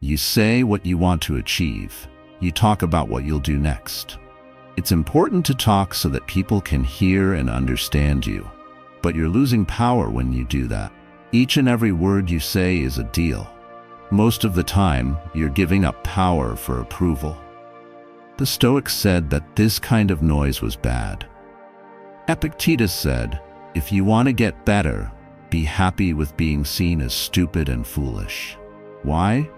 You say what you want to achieve. You talk about what you'll do next. It's important to talk so that people can hear and understand you. But you're losing power when you do that. Each and every word you say is a deal. Most of the time, you're giving up power for approval. The Stoics said that this kind of noise was bad. Epictetus said, if you want to get better, be happy with being seen as stupid and foolish. Why?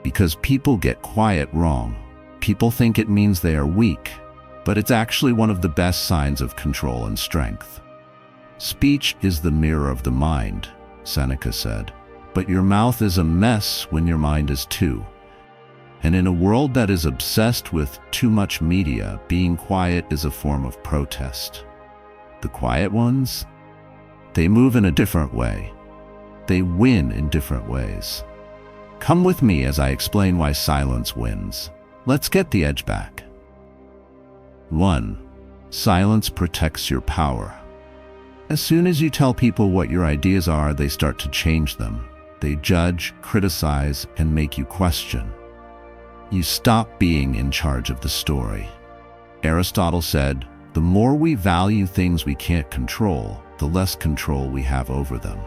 Because people get quiet wrong. People think it means they are weak, but it's actually one of the best signs of control and strength. Speech is the mirror of the mind, Seneca said, but your mouth is a mess when your mind is too. And in a world that is obsessed with too much media, being quiet is a form of protest. The quiet ones? They move in a different way. They win in different ways. Come with me as I explain why silence wins. Let's get the edge back. 1. Silence protects your power. As soon as you tell people what your ideas are, they start to change them. They judge, criticize, and make you question. You stop being in charge of the story. Aristotle said, the more we value things we can't control, the less control we have over them.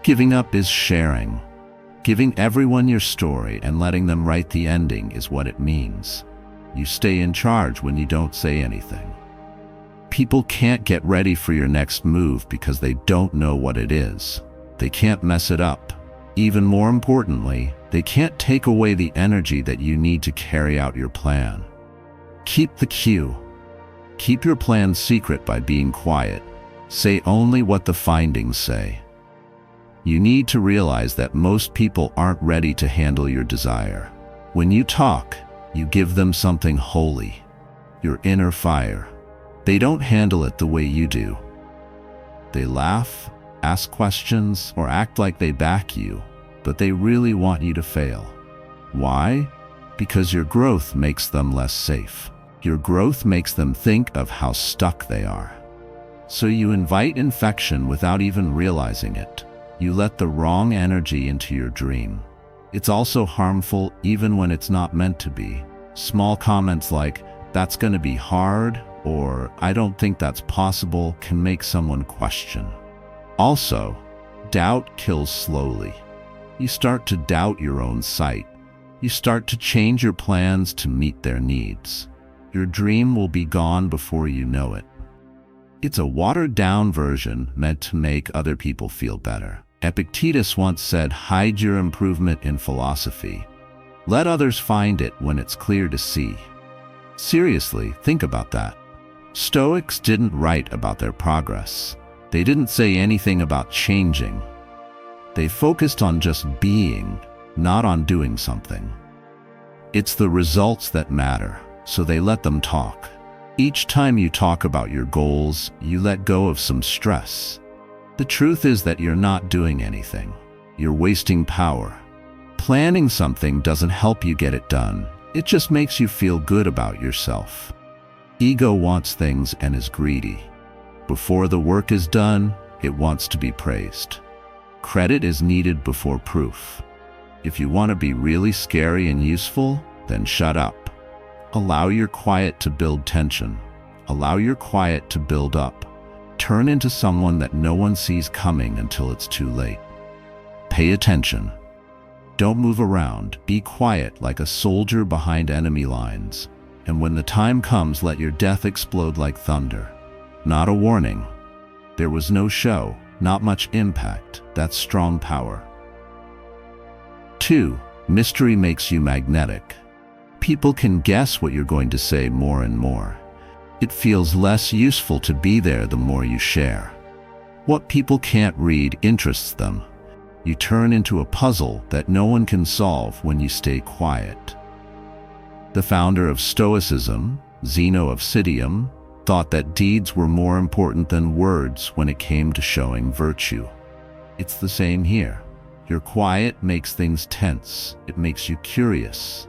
Giving up is sharing. Giving everyone your story and letting them write the ending is what it means. You stay in charge when you don't say anything. People can't get ready for your next move because they don't know what it is. They can't mess it up. Even more importantly, they can't take away the energy that you need to carry out your plan. Keep the cue. Keep your plan secret by being quiet. Say only what the findings say. You need to realize that most people aren't ready to handle your desire. When you talk, you give them something holy, your inner fire. They don't handle it the way you do. They laugh, ask questions, or act like they back you, but they really want you to fail. Why? Because your growth makes them less safe. Your growth makes them think of how stuck they are. So you invite infection without even realizing it. You let the wrong energy into your dream. It's also harmful even when it's not meant to be. Small comments like, "That's going to be hard," or "I don't think that's possible," can make someone question. Also, doubt kills slowly. You start to doubt your own sight. You start to change your plans to meet their needs. Your dream will be gone before you know it. It's a watered-down version meant to make other people feel better. Epictetus once said, "Hide your improvement in philosophy. Let others find it when it's clear to see." Seriously, think about that. Stoics didn't write about their progress. They didn't say anything about changing. They focused on just being, not on doing something. It's the results that matter, so they let them talk. Each time you talk about your goals, you let go of some stress. The truth is that you're not doing anything. You're wasting power. Planning something doesn't help you get it done. It just makes you feel good about yourself. Ego wants things and is greedy. Before the work is done, it wants to be praised. Credit is needed before proof. If you want to be really scary and useful, then shut up. Allow your quiet to build tension. Allow your quiet to build up. Turn into someone that no one sees coming until it's too late. Pay attention. Don't move around. Be quiet like a soldier behind enemy lines. And when the time comes, let your death explode like thunder. Not a warning. There was no show, not much impact. That's strong power. 2. Mystery makes you magnetic. People can guess what you're going to say more and more. It feels less useful to be there the more you share. What people can't read interests them. You turn into a puzzle that no one can solve when you stay quiet. The founder of Stoicism, Zeno of Citium, thought that deeds were more important than words when it came to showing virtue. It's the same here. Your quiet makes things tense. It makes you curious,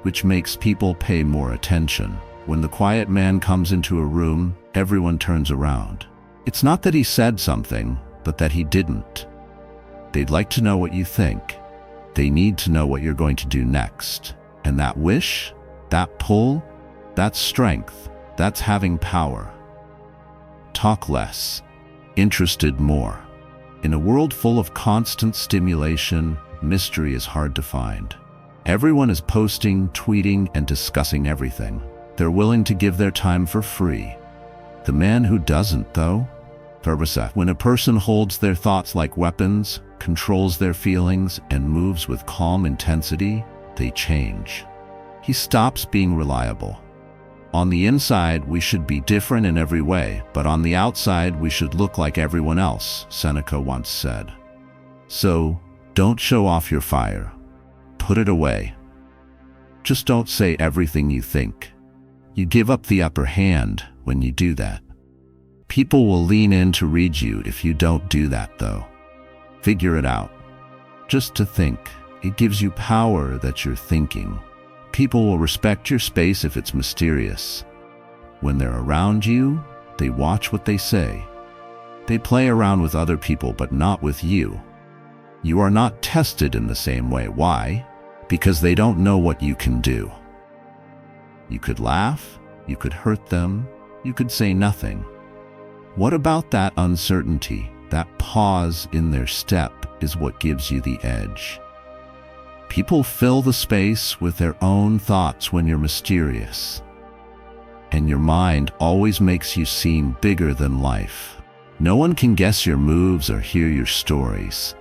which makes people pay more attention. When the quiet man comes into a room, everyone turns around. It's not that he said something, but that he didn't. They'd like to know what you think. They need to know what you're going to do next. And that wish, that pull, that's strength. That's having power. Talk less. Interested more. In a world full of constant stimulation, mystery is hard to find. Everyone is posting, tweeting, and discussing everything. They're willing to give their time for free. The man who doesn't, though? When a person holds their thoughts like weapons, controls their feelings, and moves with calm intensity, they change. He stops being reliable. On the inside, we should be different in every way, but on the outside, we should look like everyone else, Seneca once said. So, don't show off your fire. Put it away. Just don't say everything you think. You give up the upper hand when you do that. People will lean in to read you if you don't do that, though. Figure it out. Just to think, it gives you power that you're thinking. People will respect your space if it's mysterious. When they're around you, they watch what they say. They play around with other people, but not with you. You are not tested in the same way. Why? Because they don't know what you can do. You could laugh, you could hurt them, you could say nothing. What about that uncertainty, that pause in their step is what gives you the edge? People fill the space with their own thoughts when you're mysterious. And your mind always makes you seem bigger than life. No one can guess your moves or hear your stories.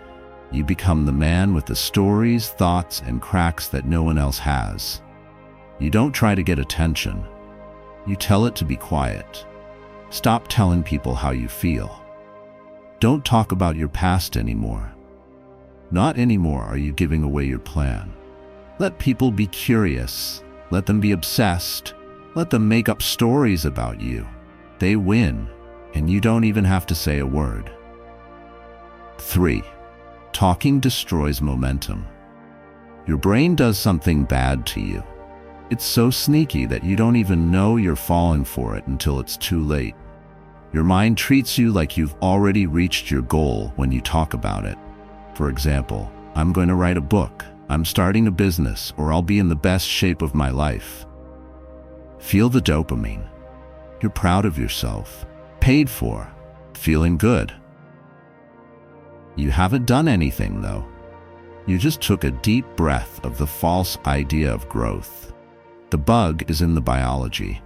You become the man with the stories, thoughts, and cracks that no one else has. You don't try to get attention. You tell it to be quiet. Stop telling people how you feel. Don't talk about your past anymore. Not anymore are you giving away your plan. Let people be curious. Let them be obsessed. Let them make up stories about you. They win, and you don't even have to say a word. 3. Talking destroys momentum. Your brain does something bad to you. It's so sneaky that you don't even know you're falling for it until it's too late. Your mind treats you like you've already reached your goal when you talk about it. For example, I'm going to write a book, I'm starting a business, or I'll be in the best shape of my life. Feel the dopamine. You're proud of yourself, paid for, feeling good. You haven't done anything, though. You just took a deep breath of the false idea of growth. The bug is in the biology.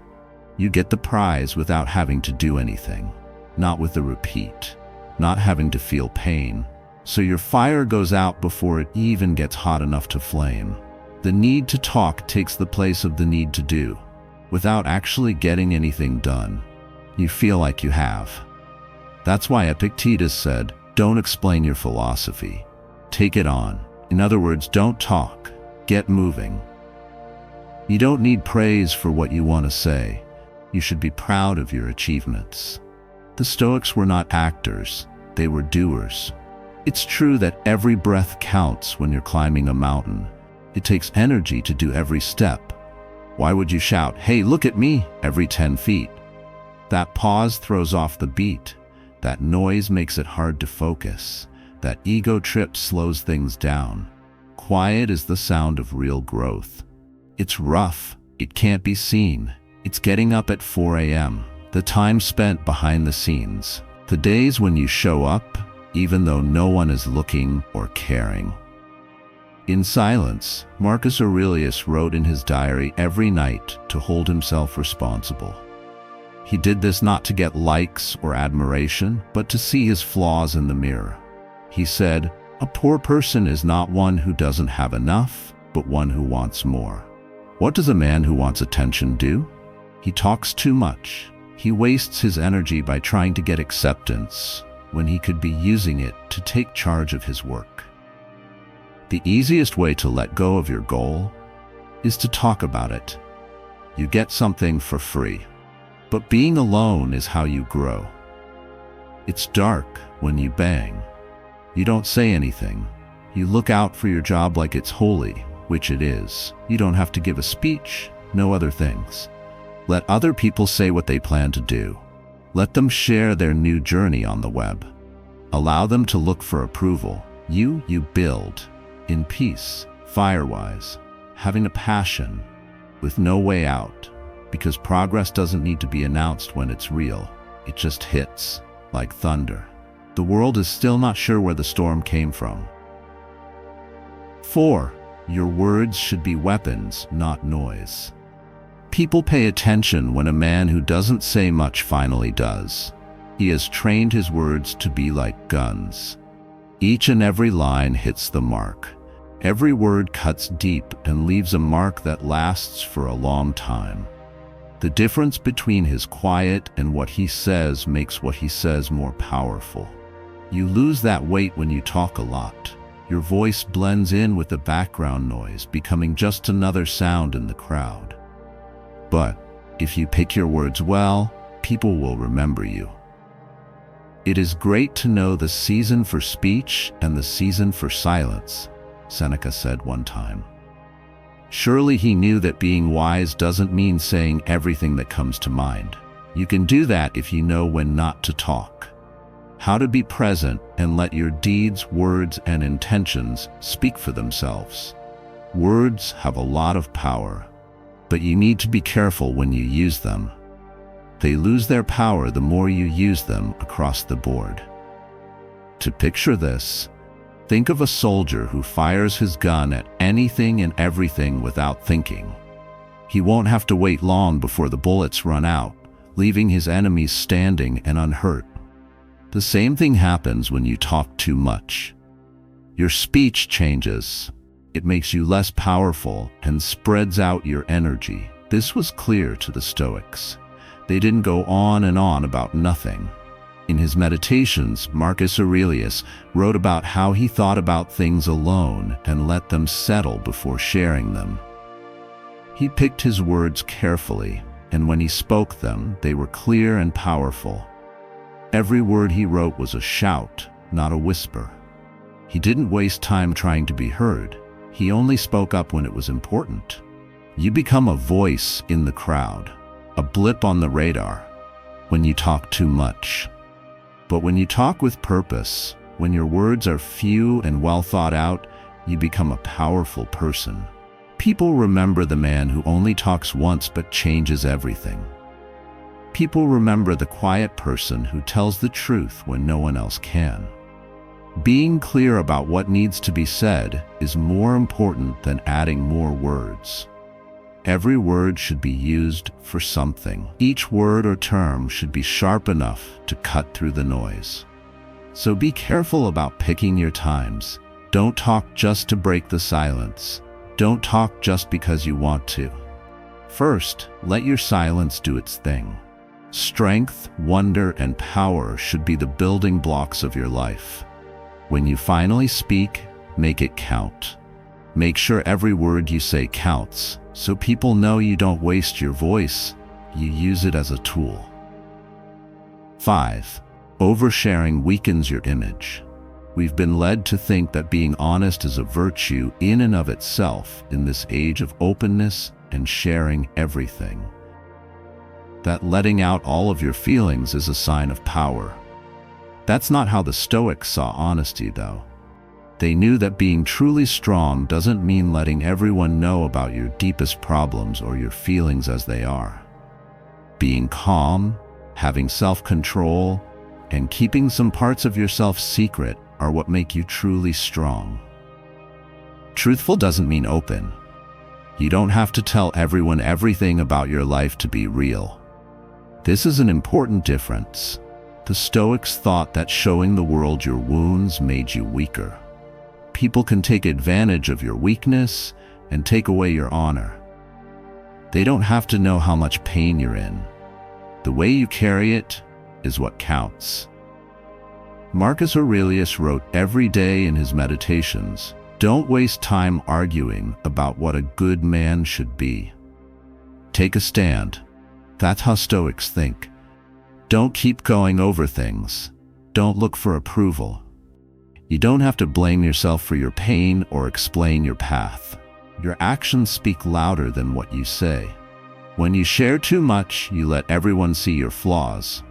You get the prize without having to do anything, not with a repeat, not having to feel pain. So your fire goes out before it even gets hot enough to flame. The need to talk takes the place of the need to do. Without actually getting anything done, you feel like you have. That's why Epictetus said, don't explain your philosophy. Take it on. In other words, don't talk. Get moving. You don't need praise for what you want to say. You should be proud of your achievements. The Stoics were not actors. They were doers. It's true that every breath counts when you're climbing a mountain. It takes energy to do every step. Why would you shout, "Hey, look at me," every 10 feet? That pause throws off the beat. That noise makes it hard to focus. That ego trip slows things down. Quiet is the sound of real growth. It's rough. It can't be seen. It's getting up at 4 a.m., the time spent behind the scenes. The days when you show up, even though no one is looking or caring. In silence, Marcus Aurelius wrote in his diary every night to hold himself responsible. He did this not to get likes or admiration, but to see his flaws in the mirror. He said, "A poor person is not one who doesn't have enough, but one who wants more." What does a man who wants attention do? He talks too much. He wastes his energy by trying to get acceptance when he could be using it to take charge of his work. The easiest way to let go of your goal is to talk about it. You get something for free. But being alone is how you grow. It's dark when you bang. You don't say anything. You look out for your job like it's holy, which it is. You don't have to give a speech, no other things. Let other people say what they plan to do. Let them share their new journey on the web. Allow them to look for approval. You build. in peace, fire-wise, having a passion, with no way out, because progress doesn't need to be announced when it's real. It just hits, like thunder. The world is still not sure where the storm came from. 4. Your words should be weapons, not noise. People pay attention when a man who doesn't say much finally does. He has trained his words to be like guns. Each and every line hits the mark. Every word cuts deep and leaves a mark that lasts for a long time. The difference between his quiet and what he says makes what he says more powerful. You lose that weight when you talk a lot. Your voice blends in with the background noise, becoming just another sound in the crowd. But if you pick your words well, people will remember you. It is great to know the season for speech and the season for silence, Seneca said one time. Surely he knew that being wise doesn't mean saying everything that comes to mind. You can do that if you know when not to talk. How to be present and let your deeds, words, and intentions speak for themselves. Words have a lot of power, but you need to be careful when you use them. They lose their power the more you use them across the board. To picture this, think of a soldier who fires his gun at anything and everything without thinking. He won't have to wait long before the bullets run out, leaving his enemies standing and unhurt. The same thing happens when you talk too much. Your speech changes. It makes you less powerful and spreads out your energy. This was clear to the Stoics. They didn't go on and on about nothing. In his Meditations, Marcus Aurelius wrote about how he thought about things alone and let them settle before sharing them. He picked his words carefully, and when he spoke them, they were clear and powerful. Every word he wrote was a shout, not a whisper. He didn't waste time trying to be heard. He only spoke up when it was important. You become a voice in the crowd, a blip on the radar, when you talk too much. But when you talk with purpose, when your words are few and well thought out, you become a powerful person. People remember the man who only talks once but changes everything. People remember the quiet person who tells the truth when no one else can. Being clear about what needs to be said is more important than adding more words. Every word should be used for something. Each word or term should be sharp enough to cut through the noise. So be careful about picking your times. Don't talk just to break the silence. Don't talk just because you want to. First, let your silence do its thing. Strength, wonder, and power should be the building blocks of your life. When you finally speak, make it count. Make sure every word you say counts, so people know you don't waste your voice, you use it as a tool. 5. Oversharing weakens your image. We've been led to think that being honest is a virtue in and of itself in this age of openness and sharing everything. That letting out all of your feelings is a sign of power. That's not how the Stoics saw honesty, though. They knew that being truly strong doesn't mean letting everyone know about your deepest problems or your feelings as they are. Being calm, having self-control, and keeping some parts of yourself secret are what make you truly strong. Truthful doesn't mean open. You don't have to tell everyone everything about your life to be real. This is an important difference. The Stoics thought that showing the world your wounds made you weaker. People can take advantage of your weakness and take away your honor. They don't have to know how much pain you're in. The way you carry it is what counts. Marcus Aurelius wrote every day in his Meditations, "Don't waste time arguing about what a good man should be. Take a stand." That's how Stoics think. Don't keep going over things. Don't look for approval. You don't have to blame yourself for your pain or explain your path. Your actions speak louder than what you say. When you share too much, you let everyone see your flaws,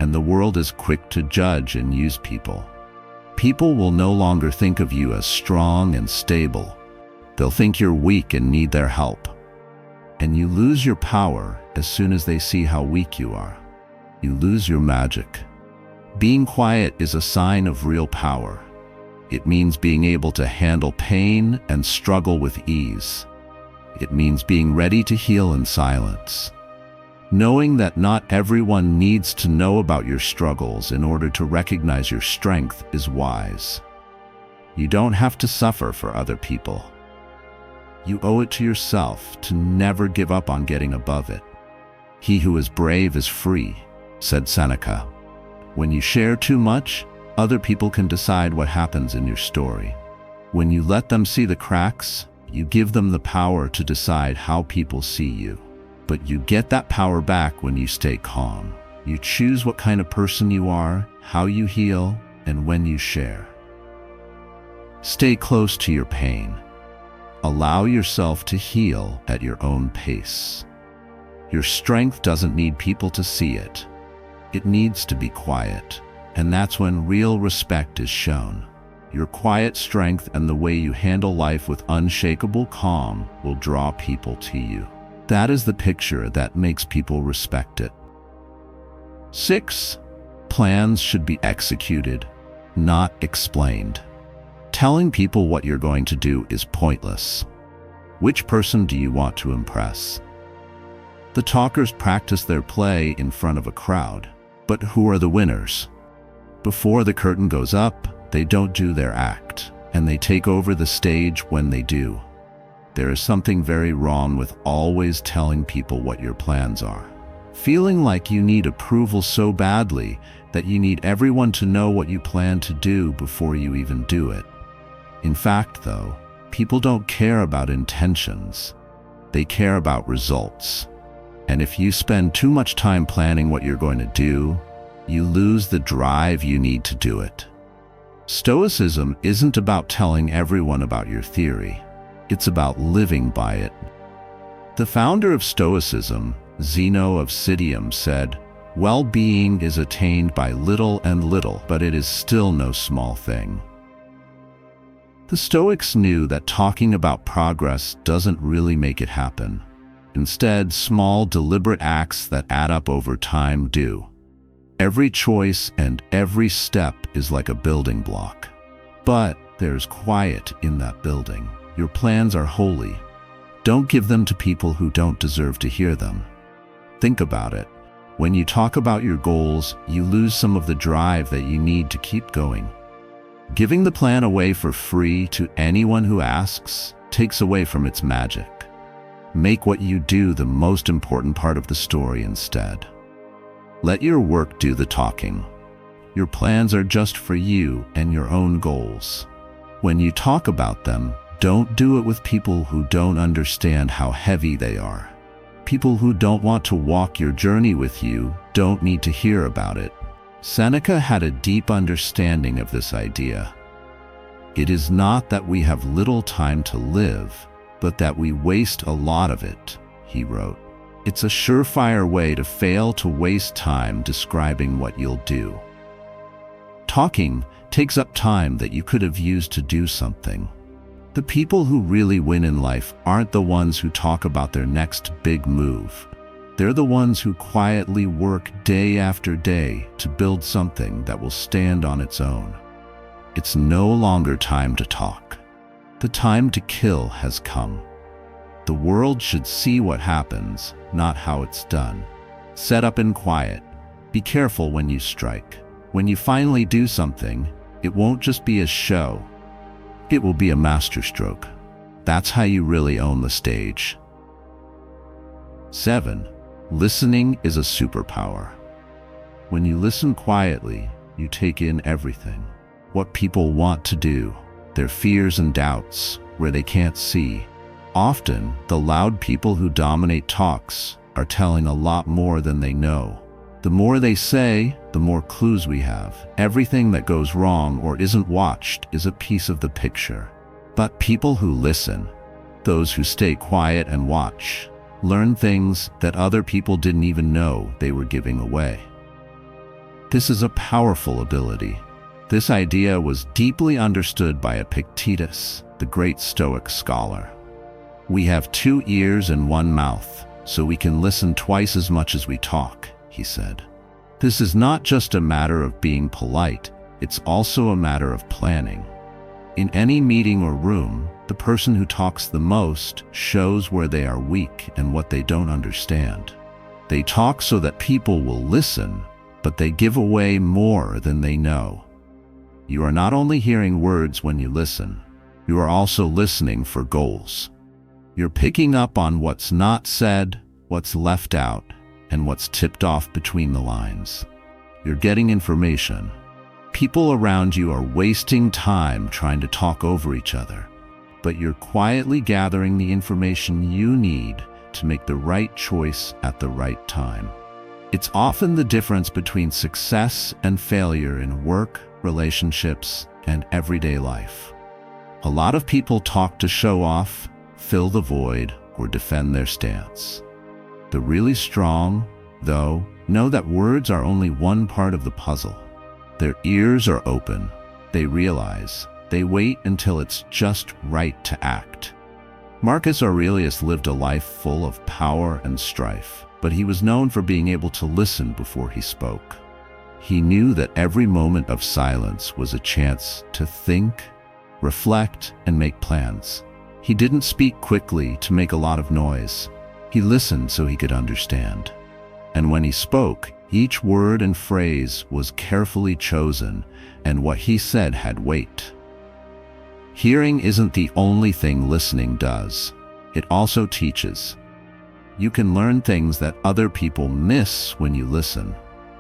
and the world is quick to judge and use people. People will no longer think of you as strong and stable. They'll think you're weak and need their help. And you lose your power as soon as they see how weak you are. You lose your magic. Being quiet is a sign of real power. It means being able to handle pain and struggle with ease. It means being ready to heal in silence. Knowing that not everyone needs to know about your struggles in order to recognize your strength is wise. You don't have to suffer for other people. You owe it to yourself to never give up on getting above it. He who is brave is free, said Seneca. When you share too much, other people can decide what happens in your story. When you let them see the cracks, you give them the power to decide how people see you. But you get that power back when you stay calm. You choose what kind of person you are, how you heal, and when you share. Stay close to your pain. Allow yourself to heal at your own pace. Your strength doesn't need people to see it. It needs to be quiet, and that's when real respect is shown. Your quiet strength and the way you handle life with unshakable calm will draw people to you. That is the picture that makes people respect it. 6. Plans should be executed, not explained. Telling people what you're going to do is pointless. Which person do you want to impress? The talkers practice their play in front of a crowd, but who are the winners? Before the curtain goes up, they don't do their act, and they take over the stage when they do. There is something very wrong with always telling people what your plans are. Feeling like you need approval so badly that you need everyone to know what you plan to do before you even do it. In fact, though, people don't care about intentions. They care about results. And if you spend too much time planning what you're going to do, you lose the drive you need to do it. Stoicism isn't about telling everyone about your theory. It's about living by it. The founder of Stoicism, Zeno of Citium, said, "Well-being is attained by little and little, but it is still no small thing." The Stoics knew that talking about progress doesn't really make it happen. Instead, small, deliberate acts that add up over time do. Every choice and every step is like a building block. But there's quiet in that building. Your plans are holy. Don't give them to people who don't deserve to hear them. Think about it. When you talk about your goals, you lose some of the drive that you need to keep going. Giving the plan away for free to anyone who asks takes away from its magic. Make what you do the most important part of the story instead. Let your work do the talking. Your plans are just for you and your own goals. When you talk about them, don't do it with people who don't understand how heavy they are. People who don't want to walk your journey with you don't need to hear about it. Seneca had a deep understanding of this idea. It is not that we have little time to live, but that we waste a lot of it, he wrote. It's a surefire way to fail to waste time describing what you'll do. Talking takes up time that you could have used to do something. The people who really win in life aren't the ones who talk about their next big move. They're the ones who quietly work day after day to build something that will stand on its own. It's no longer time to talk. The time to kill has come. The world should see what happens, not how it's done. Set up in quiet. Be careful when you strike. When you finally do something, it won't just be a show. It will be a masterstroke. That's how you really own the stage. 7. Listening is a superpower. When you listen quietly, you take in everything. What people want to do, their fears and doubts, where they can't see. Often, the loud people who dominate talks are telling a lot more than they know. The more they say, the more clues we have. Everything that goes wrong or isn't watched is a piece of the picture. But people who listen, those who stay quiet and watch, learn things that other people didn't even know they were giving away. This is a powerful ability. This idea was deeply understood by Epictetus, the great Stoic scholar. We have 2 ears and 1 mouth, so we can listen twice as much as we talk, he said. This is not just a matter of being polite, it's also a matter of planning. In any meeting or room, the person who talks the most shows where they are weak and what they don't understand. They talk so that people will listen, but they give away more than they know. You are not only hearing words when you listen, you are also listening for goals. You're picking up on what's not said, what's left out, and what's tipped off between the lines. You're getting information. People around you are wasting time trying to talk over each other, but you're quietly gathering the information you need to make the right choice at the right time. It's often the difference between success and failure in work, relationships, and everyday life. A lot of people talk to show off, fill the void, or defend their stance. The really strong, though, know that words are only one part of the puzzle. Their ears are open. They realize. They wait until it's just right to act. Marcus Aurelius lived a life full of power and strife, but he was known for being able to listen before he spoke. He knew that every moment of silence was a chance to think, reflect, and make plans. He didn't speak quickly to make a lot of noise. He listened so he could understand. And when he spoke, each word and phrase was carefully chosen, and what he said had weight. Hearing isn't the only thing listening does. It also teaches. You can learn things that other people miss when you listen.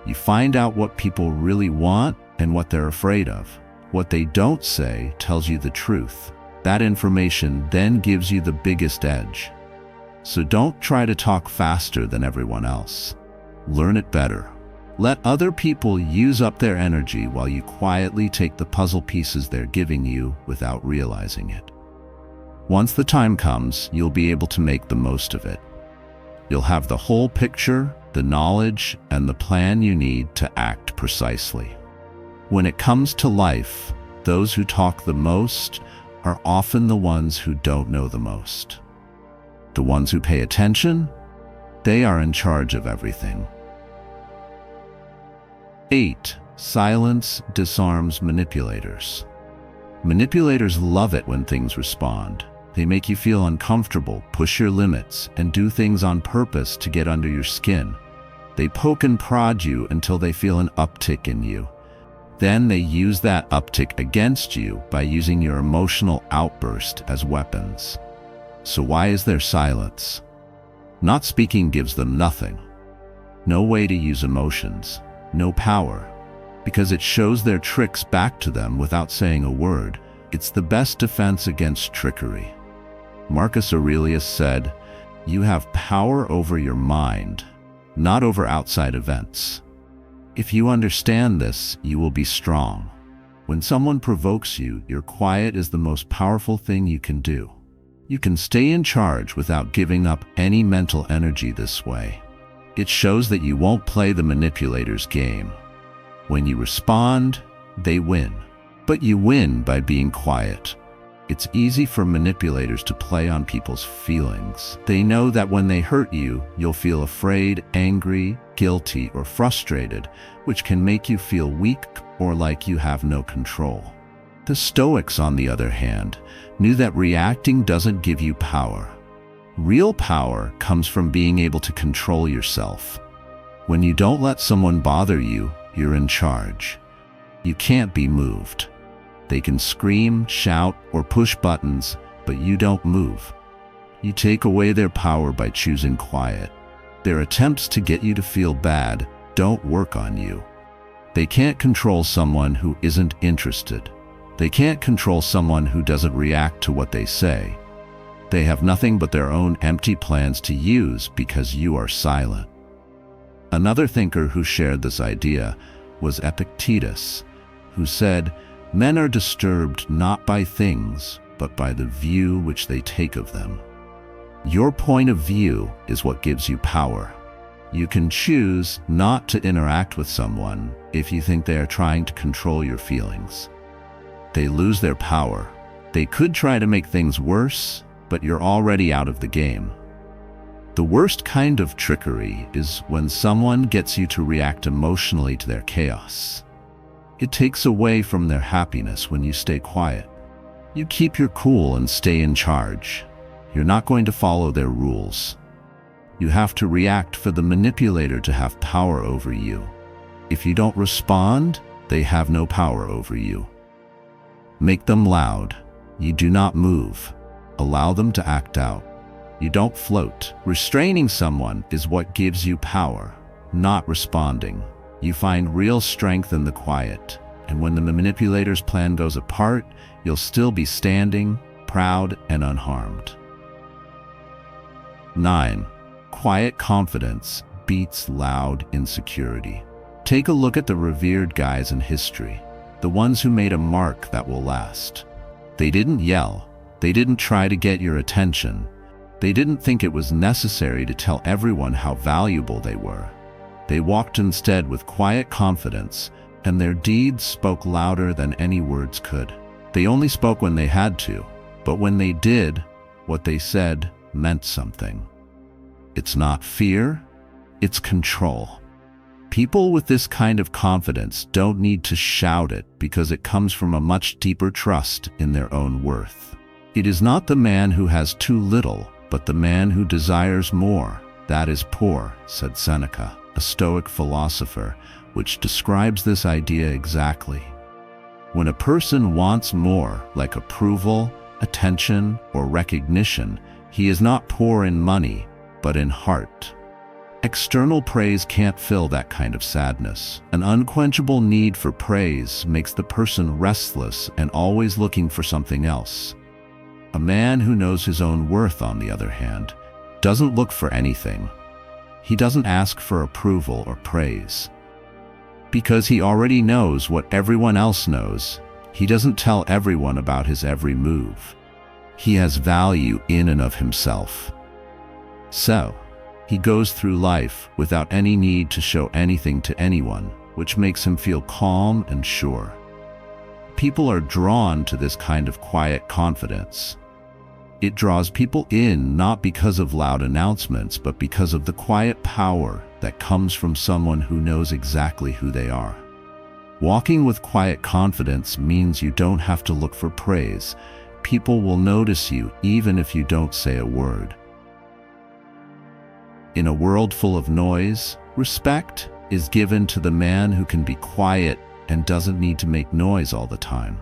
You find out what people really want and what they're afraid of. What they don't say tells you the truth. That information then gives you the biggest edge. So don't try to talk faster than everyone else. Learn it better. Let other people use up their energy while you quietly take the puzzle pieces they're giving you without realizing it. Once the time comes, you'll be able to make the most of it. You'll have the whole picture, the knowledge, and the plan you need to act precisely. When it comes to life, those who talk the most are often the ones who don't know the most. The ones who pay attention, they are in charge of everything. 8. Silence disarms manipulators. Manipulators love it when things respond. They make you feel uncomfortable, push your limits, and do things on purpose to get under your skin. They poke and prod you until they feel an uptick in you. Then they use that uptick against you by using your emotional outburst as weapons. So why is there silence? Not speaking gives them nothing. No way to use emotions. No power. Because it shows their tricks back to them without saying a word. It's the best defense against trickery. Marcus Aurelius said, "You have power over your mind, not over outside events." If you understand this, you will be strong. When someone provokes you, your quiet is the most powerful thing you can do. You can stay in charge without giving up any mental energy this way. It shows that you won't play the manipulator's game. When you respond, they win. But you win by being quiet. It's easy for manipulators to play on people's feelings. They know that when they hurt you, you'll feel afraid, angry, guilty, or frustrated, which can make you feel weak or like you have no control. The Stoics, on the other hand, knew that reacting doesn't give you power. Real power comes from being able to control yourself. When you don't let someone bother you, you're in charge. You can't be moved. They can scream, shout, or push buttons, but you don't move. You take away their power by choosing quiet. Their attempts to get you to feel bad don't work on you. They can't control someone who isn't interested. They can't control someone who doesn't react to what they say. They have nothing but their own empty plans to use because you are silent. Another thinker who shared this idea was Epictetus, who said, "Men are disturbed not by things, but by the view which they take of them." Your point of view is what gives you power. You can choose not to interact with someone if you think they are trying to control your feelings. They lose their power. They could try to make things worse, but you're already out of the game. The worst kind of trickery is when someone gets you to react emotionally to their chaos. It takes away from their happiness when you stay quiet. You keep your cool and stay in charge. You're not going to follow their rules. You have to react for the manipulator to have power over you. If you don't respond, they have no power over you. Make them loud. You do not move. Allow them to act out. You don't float. Restraining someone is what gives you power, not responding. You find real strength in the quiet, and when the manipulator's plan goes apart, you'll still be standing, proud and unharmed. 9. Quiet confidence beats loud insecurity. Take a look at the revered guys in history, the ones who made a mark that will last. They didn't yell. They didn't try to get your attention. They didn't think it was necessary to tell everyone how valuable they were. They walked instead with quiet confidence, and their deeds spoke louder than any words could. They only spoke when they had to, but when they did, what they said meant something. It's not fear, it's control. People with this kind of confidence don't need to shout it because it comes from a much deeper trust in their own worth. It is not the man who has too little, but the man who desires more. That is poor, said Seneca, a Stoic philosopher, which describes this idea exactly. When a person wants more, like approval, attention, or recognition, he is not poor in money, but in heart. External praise can't fill that kind of sadness. An unquenchable need for praise makes the person restless and always looking for something else. A man who knows his own worth, on the other hand, doesn't look for anything. He doesn't ask for approval or praise. Because he already knows what everyone else knows, he doesn't tell everyone about his every move. He has value in and of himself. So, he goes through life without any need to show anything to anyone, which makes him feel calm and sure. People are drawn to this kind of quiet confidence. It draws people in not because of loud announcements, but because of the quiet power that comes from someone who knows exactly who they are. Walking with quiet confidence means you don't have to look for praise. People will notice you even if you don't say a word. In a world full of noise, respect is given to the man who can be quiet and doesn't need to make noise all the time.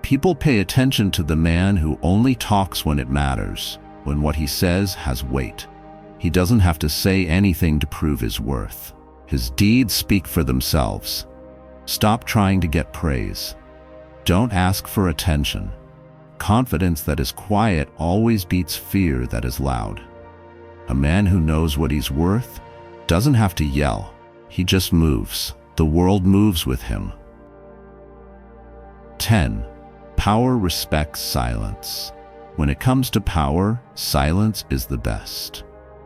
People pay attention to the man who only talks when it matters, when what he says has weight. He doesn't have to say anything to prove his worth. His deeds speak for themselves. Stop trying to get praise. Don't ask for attention. Confidence that is quiet always beats fear that is loud. A man who knows what he's worth doesn't have to yell. He just moves. The world moves with him. 10. Power respects silence. When it comes to power, silence is the best.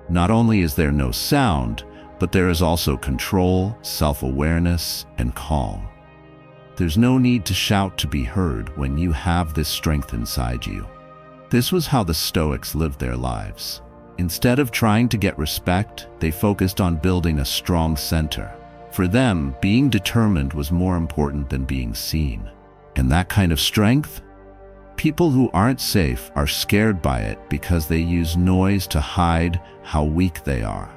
Not only is there no sound, but there is also control, self-awareness, and calm. There's no need to shout to be heard when you have this strength inside you. This was how the Stoics lived their lives. Instead of trying to get respect, they focused on building a strong center. For them, being determined was more important than being seen. And that kind of strength? People who aren't safe are scared by it because they use noise to hide how weak they are.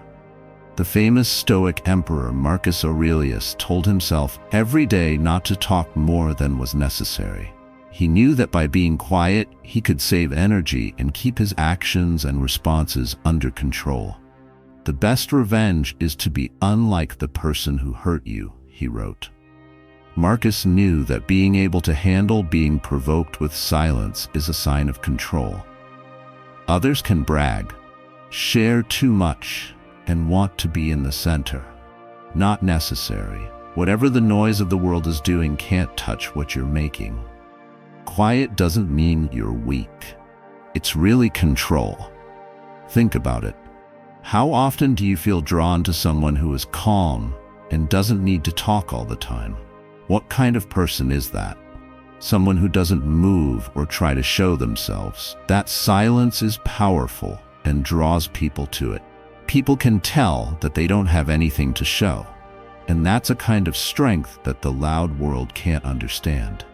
The famous Stoic emperor Marcus Aurelius told himself every day not to talk more than was necessary. He knew that by being quiet, he could save energy and keep his actions and responses under control. The best revenge is to be unlike the person who hurt you, he wrote. Marcus knew that being able to handle being provoked with silence is a sign of control. Others can brag, share too much, and want to be in the center. Not necessary. Whatever the noise of the world is doing can't touch what you're making. Quiet doesn't mean you're weak. It's really control. Think about it. How often do you feel drawn to someone who is calm and doesn't need to talk all the time? What kind of person is that? Someone who doesn't move or try to show themselves. That silence is powerful and draws people to it. People can tell that they don't have anything to show, and that's a kind of strength that the loud world can't understand.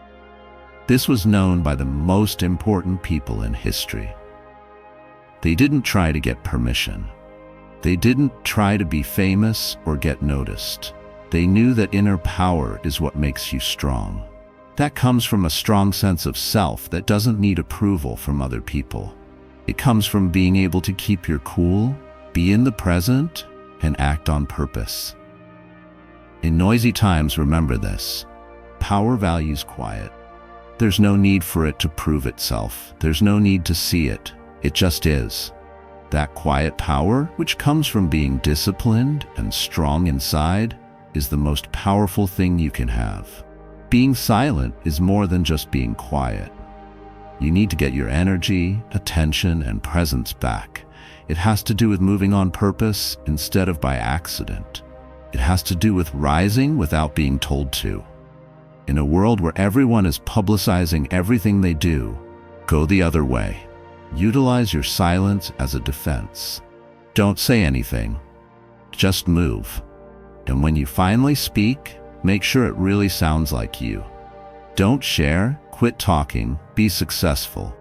This was known by the most important people in history. They didn't try to get permission. They didn't try to be famous or get noticed. They knew that inner power is what makes you strong. That comes from a strong sense of self that doesn't need approval from other people. It comes from being able to keep your cool, be in the present, and act on purpose. In noisy times, remember this. Power values quiet. There's no need for it to prove itself. There's no need to see it. It just is. That quiet power, which comes from being disciplined and strong inside, is the most powerful thing you can have. Being silent is more than just being quiet. You need to get your energy, attention, and presence back. It has to do with moving on purpose instead of by accident. It has to do with rising without being told to. In a world where everyone is publicizing everything they do, go the other way. Utilize your silence as a defense. Don't say anything. Just move. And when you finally speak, make sure it really sounds like you. Don't share, quit talking, be successful.